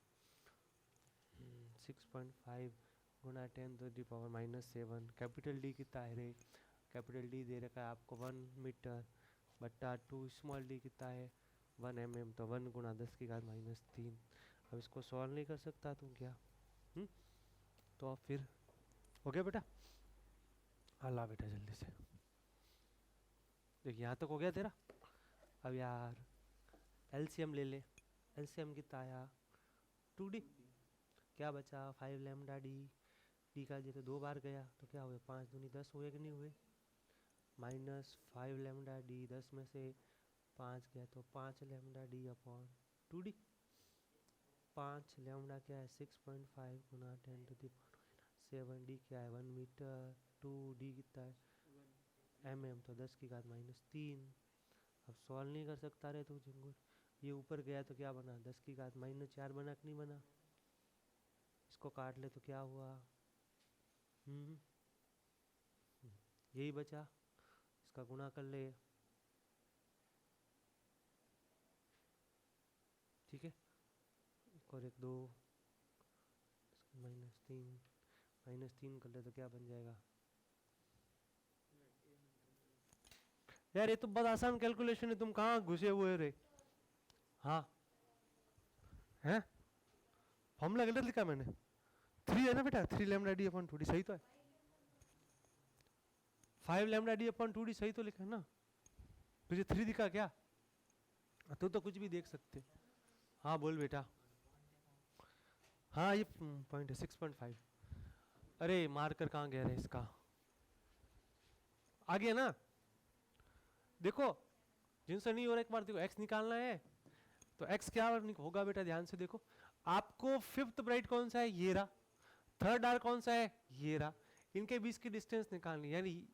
6.5 गुणा 10 to the power minus 7। Capital d कितना है रे? कैपिटल डी दे रखा है आपको 1 मीटर बट्टा 2, स्मॉल डी कितना है 1 mm, तो 1 गुणा 10 की घात माइनस 3। अब इसको सॉल्व नहीं कर सकता तुम क्या? तो अब फिर हो गया बेटा? ला बेटा जल्दी से, देख यहाँ तक हो गया तेरा। अब यार एलसीएम ले ले, एलसीएम कितना आया 2d, क्या बचा 5 लैम्डा डी, डी का जैसे 2 बार गया तो क्या हुए 5 दूनी 10 हुए कि नहीं हुए, माइनस 5 लैम्डा डी 10 में से 5 गया तो 5 lambda d upon 2d। 5 lambda क्या है 6.5 गुना 10 टू द 7, डी क्या है 1 मीटर, 2d कितना है mm तो 10 की घात -3। अब सॉल्व नहीं कर सकता रहे तो चिंगुर, ये ऊपर गया तो क्या बना 10 की घात -4 बना कि नहीं बना, इसको काट ले तो क्या हुआ यही बचा, इसका गुणा कर ले, ठीक है, एक और एक 2 -3 कर ले तो क्या बन जाएगा। यार ये तो बहुत आसान कैलकुलेशन है, तुम कहाँ घुसे हुए रे। हाँ हैं, फॉर्मूला गलत लिखा मैंने, 3 है ना बेटा, 3 लैम्डा डी अपॉन 2d सही तो है, 5 लैम्डा डी अपॉन 2d सही तो लिखा है ना, तुझे 3 दिखा क्या, तू तो कुछ भी देख सकते। हाँ बोल बेटा, हाँ ये पॉइंट है 6.5। अरे मार्कर कहाँ गया है इसका, आ गया ना, देखो जिनसे नहीं हो रहा एक बार देखो, x निकालना है तो x क्या होगा बेटा, ध्यान से देखो, आपको फिफ्थ ब्राइट कौन सा है ये रहा, थर्ड आर कौन सा है ये रहा, इनके बीच की डिस्टेंस निकालनी, यानी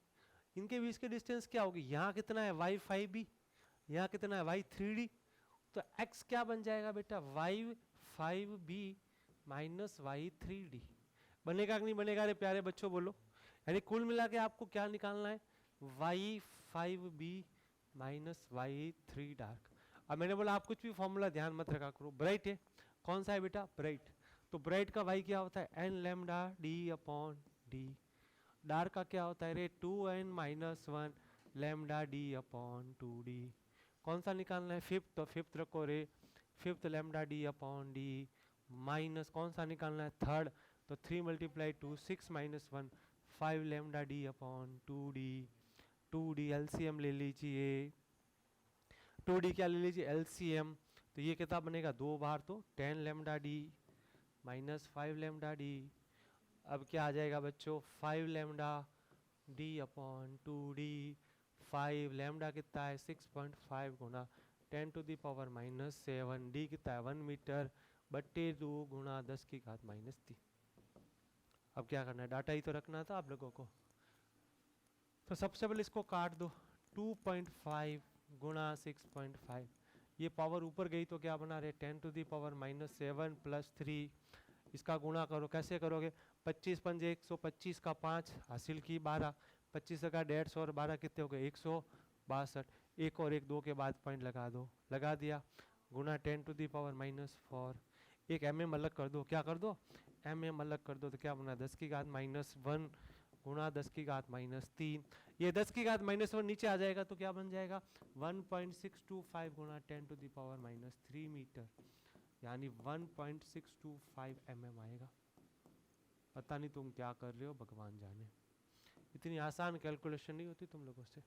इनके बीच की डिस्टेंस क्या होगी, यहाँ कितना है y5b, यहाँ कितना है y3d, तो x क्या बन जाएगा बेटा y5b माइनस y3d, बनेगा कि नहीं बनेगा रे प्यारे बच्चों बोलो, यानी कुल मिला के आपको क्या निकालना है y5b माइनस y3 डार्क। अब मैंने बोला आप कुछ भी फॉर्मूला ध्यान मत रखा करो, ब्राइट है कौन सा है बेटा ब्राइट, तो ब्राइट का y क्या होता है n lambda d upon d, dark का क्या होता है रे 2n minus 1 lambda d upon 2d, कौन सा निकालना है फिफ्थ, तो फिफ्थ रखो रे, fifth lambda d upon d, minus कौन सा निकालना है थर्ड, तो 3 multiply 2 6 minus 1 5 lambda d upon 2d LCM ले लीजिए, 2d क्या ले लीजिए एलसीएम, तो ये कितना बनेगा 2 बार तो 10 lambda d minus 5 lambda d, अब क्या आ जाएगा बच्चों 5 lambda d upon 2d, 5 lambda कितना है 6.5 गुना 10 टू द पावर -7, d कितना है 1 मीटर बट्टे 2 गुना 10 की घात -3। अब क्या करना है, डाटा ही तो रखना था आप लोगों को, तो सबसे पहले इसको काट दो, 2.5 गुणा 6.5, ये पावर ऊपर गई तो क्या बना रहे 10 टू द पावर -7 प्लस 3, इसका गुणा करो, कैसे करोगे 25 पंजे 125 का 5 हासिल की 12, 25 का 150 और 12 कितने हो गए 162, एक और एक 2 के बाद पॉइंट लगा दो, लगा दिया, गुणा 10 टू द पावर -4, एक mm अलग कर दो, क्या कर दो mm अलग कर दो, तो क्या बना 10 की घात -1 गुणा 10 की घात -3, ये 10 की घात -1 नीचे आ जाएगा तो क्या बन जाएगा 1.625 गुणा 10 टू द पावर -3 मीटर, यानी 1.625 mm आएगा। पता नहीं तुम क्या कर रहे हो भगवान जाने, इतनी आसान कैलकुलेशन नहीं होती तुम लोगों से।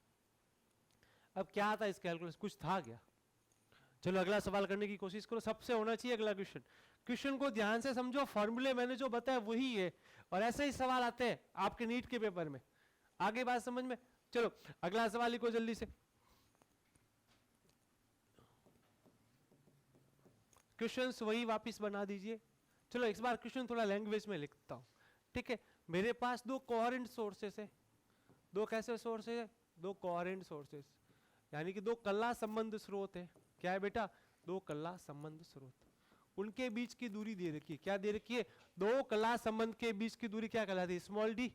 अब क्या था इस कैलकुलेशन, कुछ था क्या, चलो अगला सवाल करने की कोशिश करो, सबसे होना चाहिए अगला क्वेश्चन, क्वेश्चन को ध्यान से समझो, फॉर्मूले मैंने जो बताया वही है, और ऐसे ही सवाल आते हैं आपके नीट के पेपर में, आगे बात समझ में। चलो अगला सवाल लिखो जल्दी से, क्वेश्चंस वही वापस बना दीजिए। चलो इस बार क्वेश्चन थोड़ा लैंग्वेज में लिखता हूँ, ठीक है। मेरे पास दो कोहेरेंट सोर्सेस है, दो कैसे सोर्सेस है, दो कोहेरेंट सोर्सेस, यानी कि दो कला संबंध स्रोत है, क्या है बेटा दो कला संबंध स्रोत, उनके बीच की दूरी दे रखी है, क्या दे रखी है दो कला संबंध के बीच की दूरी क्या कहलाती है स्मॉल डी,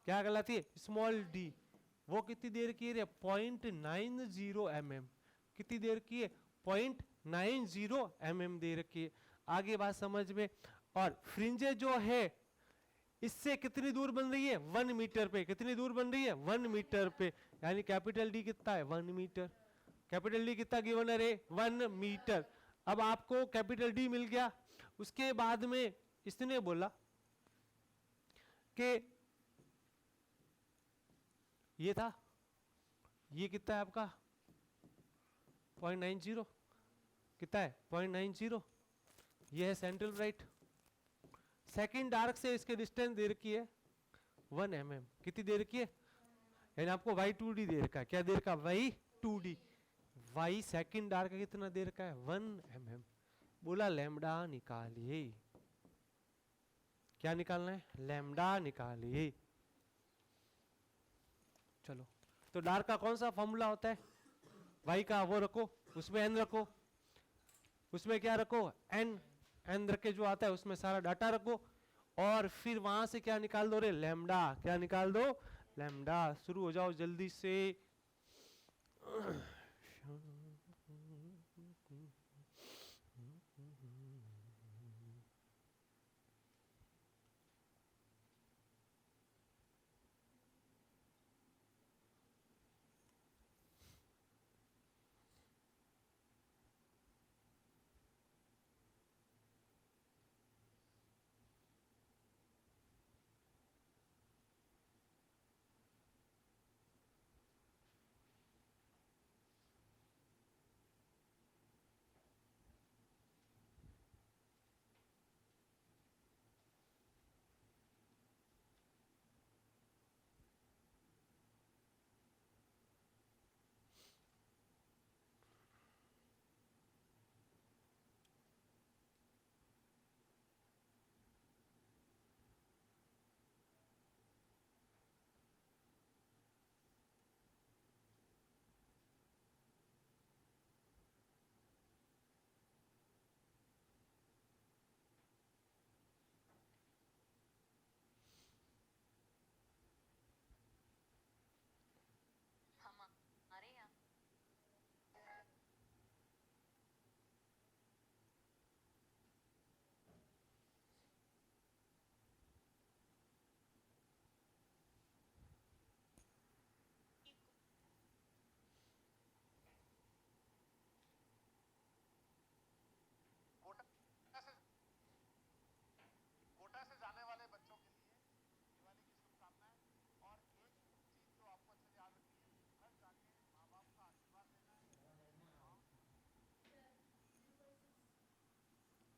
क्या कहलाती है स्मॉल डी, वो कितनी देर की है 0.90 mm, कितनी देर की है 0.90 mm दे रखी है, आगे बात समझ में। और फ्रिंजे जो है इससे कितनी दूर बन रही है 1 मीटर पे, कितनी दूर बन रही है 1 मीटर पे, यानी कैपिटल डी कितना है 1 मीटर, कैपिटल डी कितना गिवन है रे 1 मीटर। अब आपको कैपिटल डी मिल गया, उसके बाद में इसने बोला कि ये था, ये कितना है आपका 0.90, कितना है 0.90, ये है सेंट्रल ब्राइट, सेकंड डार्क से इसके डिस्टेंस दे रखी है 1 mm। कितनी दे रखी है? यानी आपको y2d दे रखा है। क्या दे रखा है? y2d। y सेकंड डार्क कितना दे रखा है? 1 mm। बोला लैम्डा निकालिए। क्या निकालना है? लैम्डा निकालिए। चलो, तो डार्क का कौन सा फॉर्मूला होता है? y का वो रखो, उसमें n रखो, उसमें क्या रखो? n रख के जो आता है उसमें सारा डाटा रखो, और फिर वहां से क्या निकाल दो रे? लैम्डा। क्या निकाल दो? लैम्डा। शुरू हो जाओ जल्दी से।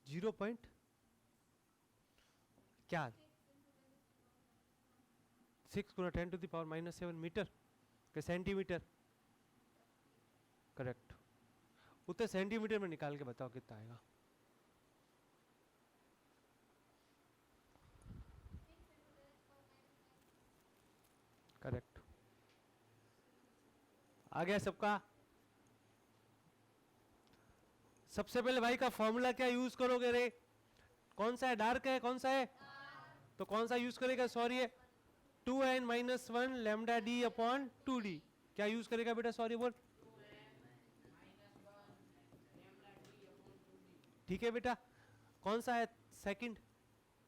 जीरो पॉइंट क्या? 6 गुना 10⁻⁻7 मीटर के सेंटीमीटर। करेक्ट। उतने सेंटीमीटर में निकाल के बताओ कितना आएगा। करेक्ट। आ गया सबका? सबसे पहले भाई का फॉर्मूला क्या यूज करोगे रे? कौन सा है? डार्क है? कौन सा है? तो कौन सा यूज करेगा? सॉरी है 2n-1 lambda d upon 2d। क्या यूज करेगा बेटा? सॉरी बोल। ठीक है बेटा। कौन सा है? सेकंड।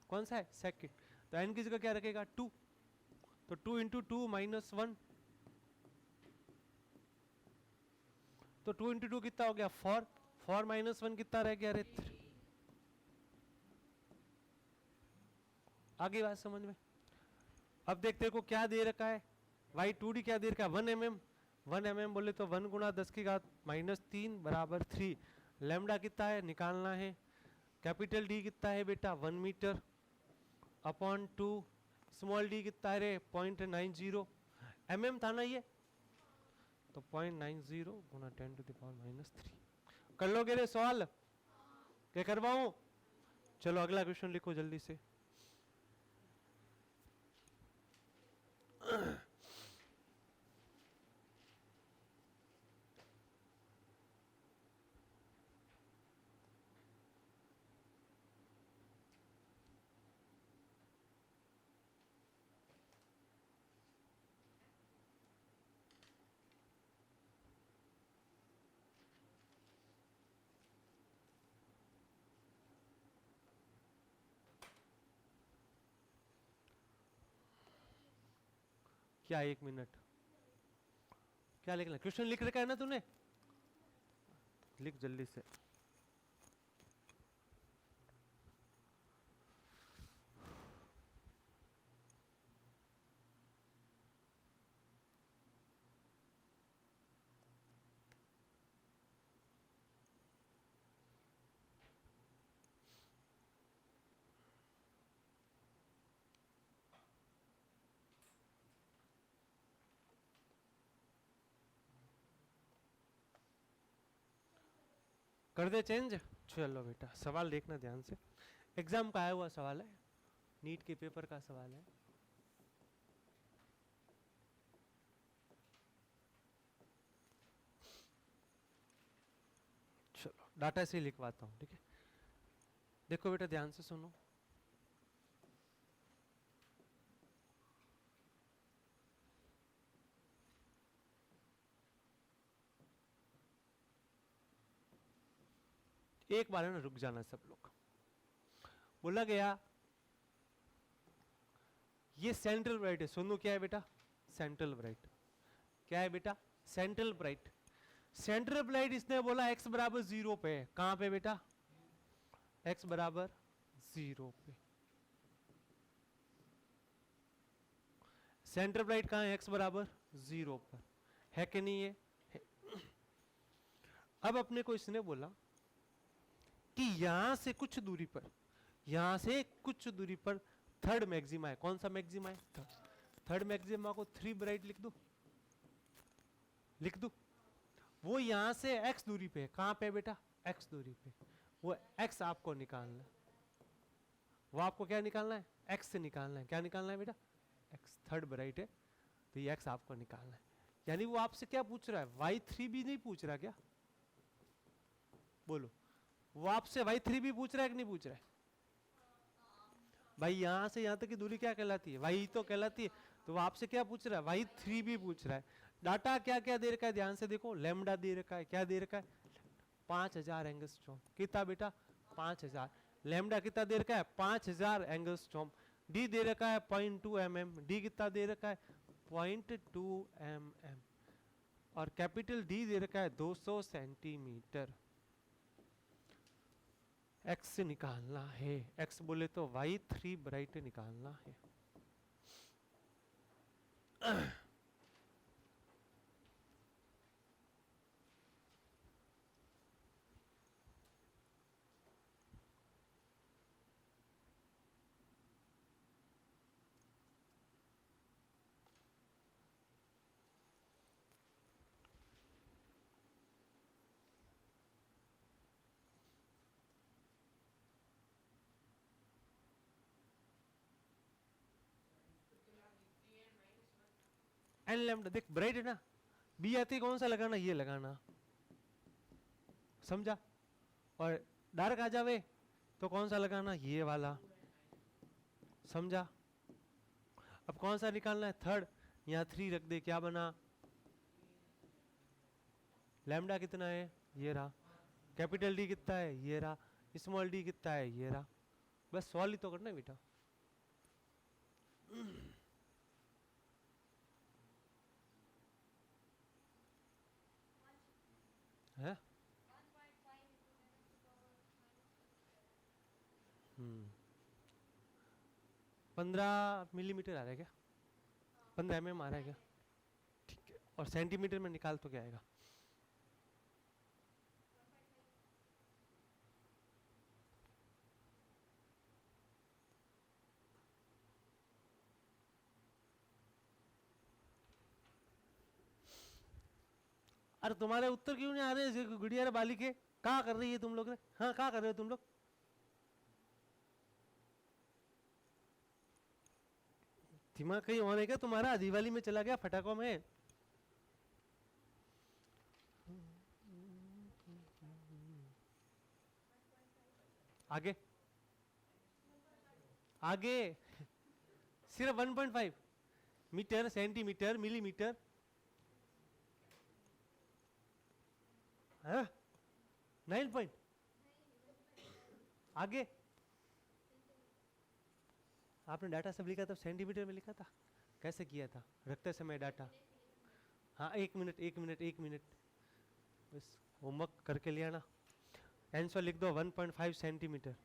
कौन सा है? सेकंड। तो n की जगह क्या रखेगा? 2। तो 2 इंटू 2 -1। तो 2 इंटू 2 कितना हो गया? 4। 4 -1 कितना रह गया रे? 3। आगे बात समझ में? अब देख तेरे को क्या दे रखा है? y2d क्या दे रखा है? 1 mm। 1 mm बोले तो 1 गुना 10 की घात -3 बराबर 3। लैम्डा कितना है? निकालना है। कैपिटल डी कितना है बेटा? 1 मीटर अपॉन 2। स्मॉल डी कितना है रे? 0.90 mm था ना ये? तो 0.90 गुना 10⁻⁻3। कर लोगे रे सवाल? क्या करवाऊं? चलो अगला क्वेश्चन लिखो जल्दी से। क्या 1 मिनट? क्या लिखना? क्वेश्चन लिख रखा है ना तूने? लिख जल्दी से। कर दे चेंज। चलो बेटा सवाल देखना ध्यान से, एग्जाम का आया हुआ सवाल है, नीट के पेपर का सवाल है। चलो डाटा से ही लिखवाता हूँ, ठीक है। देखो बेटा ध्यान से सुनो, एक बार है ना रुक जाना सब लोग। बोला गया ये सेंट्रल ब्राइट है, सुनो क्या है बेटा, सेंट्रल ब्राइट। क्या है बेटा, सेंट्रल ब्राइट। सेंट्रल ब्राइट इसने बोला x बराबर 0 पे है। कहां पे बेटा, x बराबर 0 पे। सेंट्रल ब्राइट कहां है, x बराबर 0 पर है कि नहीं है? अब अपने को इसने बोला कि यहां से कुछ दूरी पर, यहां से कुछ दूरी पर थर्ड मैक्सिमा है। कौन सा मैक्सिमा है, थर्ड मैक्सिमा को 3 ब्राइट लिख दो, लिख दो। वो यहां से x दूरी पे है। कहां पे बेटा, x दूरी पे। वो x आपको निकालना है, वो आपको क्या निकालना है, x से निकालना है। क्या निकालना है बेटा, x। थर्ड ब्राइट है तो ये x आपको निकालना है। यानी वो आपसे क्या पूछ रहा है, y3 भी नहीं पूछ रहा क्या, बोलो। वो आपसे y3 भी पूछ रहा है कि नहीं पूछ रहा है? भाई यहां से यहां तक की दूरी क्या कहलाती है, y तो कहलाती है। तो वो आपसे क्या पूछ रहा है, y3 भी पूछ रहा है। डाटा क्या क्या दे रखा है, ध्यान से देखो। लैम्डा दे रखा है, क्या दे रखा है, 5000 एंगस्ट्रॉम। कितना बेटा, 5000। लैम्डा कितना दे रखा है, 5000 एंगस्ट्रॉम। डी दे रखा है 0.2 mm। डी कितना दे रखा है, 0.2 mm। और कैपिटल डी दे रखा है 200 सेंटीमीटर। x निकालना है, x बोले तो y3 ब्राइट निकालना है। एन लैम्डा देख, ब्राइट है ना, बी आती कौन सा लगाना, ये लगाना, समझा। और डार्क आ जावे तो कौन सा लगाना, ये वाला, समझा। अब कौन सा निकालना है, थर्ड। यहाँ 3 रख दे, क्या बना, लैम्डा कितना है, ये रहा। कैपिटल डी कितना है, ये रहा। स्मॉल डी कितना है, ये रहा। बस सॉल्व ही तो करना है बेटा। है 15 मिलीमीटर आ रहा है क्या, 15 mm आ रहा है क्या, ठीक है। और सेंटीमीटर में निकाल तो क्या आएगा, अरे तुम्हारे उत्तर क्यों नहीं आ रहे गुड़िया रे बाली के, कहाँ कर रही है तुम लोग रे, हाँ कहाँ कर रहे हो तुम लोग। दिमाग कहीं और है क्या तुम्हारा, दिवाली में चला गया फटाकों में। आगे आगे सिर्फ 1.5 मीटर, सेंटीमीटर, मिलीमीटर, 9 पॉइंट। आगे आपने डाटा सब लिखा था, सेंटीमीटर में लिखा था, कैसे किया था रखते समय डाटा। हाँ 1 मिनट 1 मिनट 1 मिनट, बस होमवर्क करके लिया ना। आंसर लिख दो 1.5 सेंटीमीटर।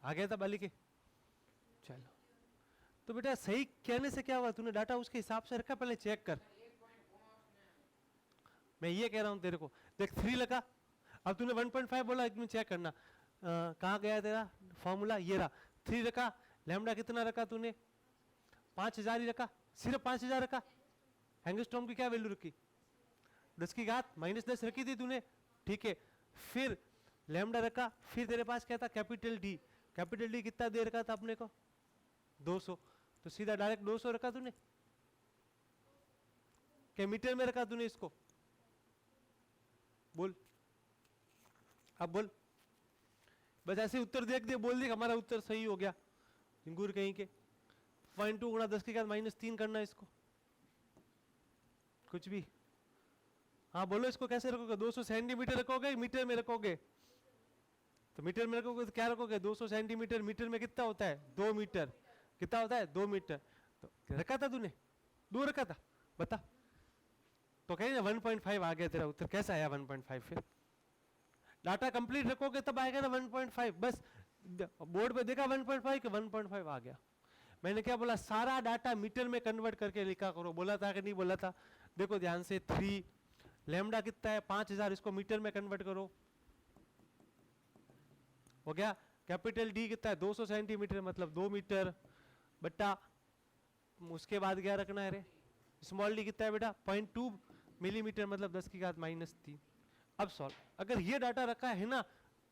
आ गया था बाली के, चलो। तो बेटा सही कहने से क्या हुआ, तूने डाटा उसके हिसाब से रखा, पहले चेक कर। मैं ये कह रहा हूं तेरे को, देख 3 लगा, अब तूने 1.5 बोला, एक मिनट चेक करना कहाँ गया तेरा फॉर्मूला, ये रहा। 3 रखा, लैम्डा कितना रखा तूने, 5000 ही रखा, सिर्फ 5000 रखा। एंगस्ट्रॉम की क्या वैल्यू रखी, 10 की घात -10 रखी थी तूने, ठीक है। फिर लैम्डा रखा, फिर तेरे पास क्या था, कैपिटल डी। कैपिटल डी कितना दे रखा था अपने को, 200, तो सीधा डायरेक्ट 200 रखा तूने, क्या मीटर में रखा तूने इसको, बोल अब बोल। बस ऐसे उत्तर देख दे, बोल दे हमारा उत्तर सही हो गया, इंगूर कहीं के। 0.2 गुणा 10 की घात -3 करना है इसको, कुछ भी। हाँ बोलो, इसको कैसे रखोगे, 200 सेंटीमीटर रखोगे, मीटर में रखोगे, तो मीटर में रखोगे तो क्या रखोगे, 200 सेंटीमीटर, मीटर में कितना होता है, 2 मीटर, कितना होता है, 2 मीटर। तो रखा था तूने, 2 रखा था, बता। तो कहीं 1.5 आ गया तेरा उत्तर, कैसा आया 1.5, फिर डाटा कंप्लीट रखोगे तब आएगा ना 1.5, बस बोर्ड पे देखा 1.5 के 1.5 आ गया। मैंने क्या बोला, सारा डाटा मीटर में कन्वर्ट करके लिखा करो, बोला था कि नहीं बोला था, देखो ध्यान से। 3 लैम्डा कितना है 5000, इसको मीटर में कन्वर्ट करो, हो गया। कैपिटल डी कितना है 200 सेंटीमीटर, मतलब 2 मीटर, बट्टा उसके बाद क्या रखना है रे, स्मॉल डी कितना है बेटा 0.2 मिलीमीटर, मतलब 10 की घात -3। अब सॉल्व, अगर ये डाटा रखा है ना,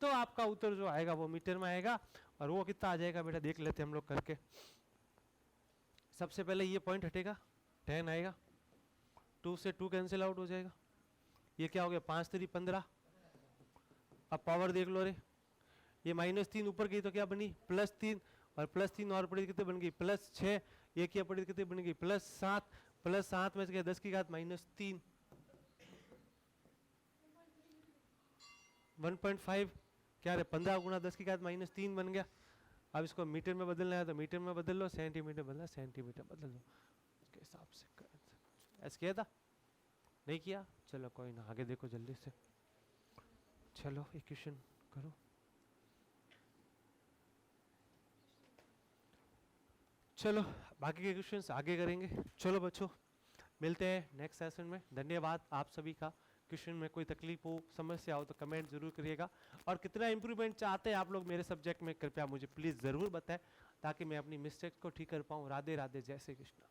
तो आपका उत्तर जो आएगा वो मीटर में आएगा, और वो कितना आ जाएगा बेटा, देख लेते हैं हम लोग करके। सबसे पहले ये पॉइंट हटेगा, 10 आएगा, 2 से 2 कैंसिल आउट हो जाएगा, ये क्या हो गया 5 3 15। अब पावर देख लो रे, ये -3 ऊपर गई तो क्या बनी +3, और +3 और पड़ी कितने बन गई +6, ये क्या पड़ी कितने बन गई +7, +7 में से क्या 10 की घात -3, 1.5 क्या रे 15 गुणा 10 की घात -3 बन गया। अब इसको मीटर में बदलना है तो मीटर में बदल लो, सेंटीमीटर बदलना सेंटीमीटर बदल लो, उसके हिसाब से ऐसे किया था, नहीं किया, चलो कोई ना, आगे देखो जल्दी से, चलो इक्वेशन करो। चलो बाकी के क्वेश्चंस आगे करेंगे। चलो बच्चों, मिलते हैं नेक्स्ट सेशन में। धन्यवाद आप सभी का। क्वेश्चन में कोई तकलीफ हो, समस्या हो तो कमेंट जरूर करिएगा, और कितना इंप्रूवमेंट चाहते हैं आप लोग मेरे सब्जेक्ट में, कृपया मुझे प्लीज़ ज़रूर बताएं, ताकि मैं अपनी मिस्टेक्स को ठीक कर पाऊँ। राधे राधे, जय श्री कृष्ण।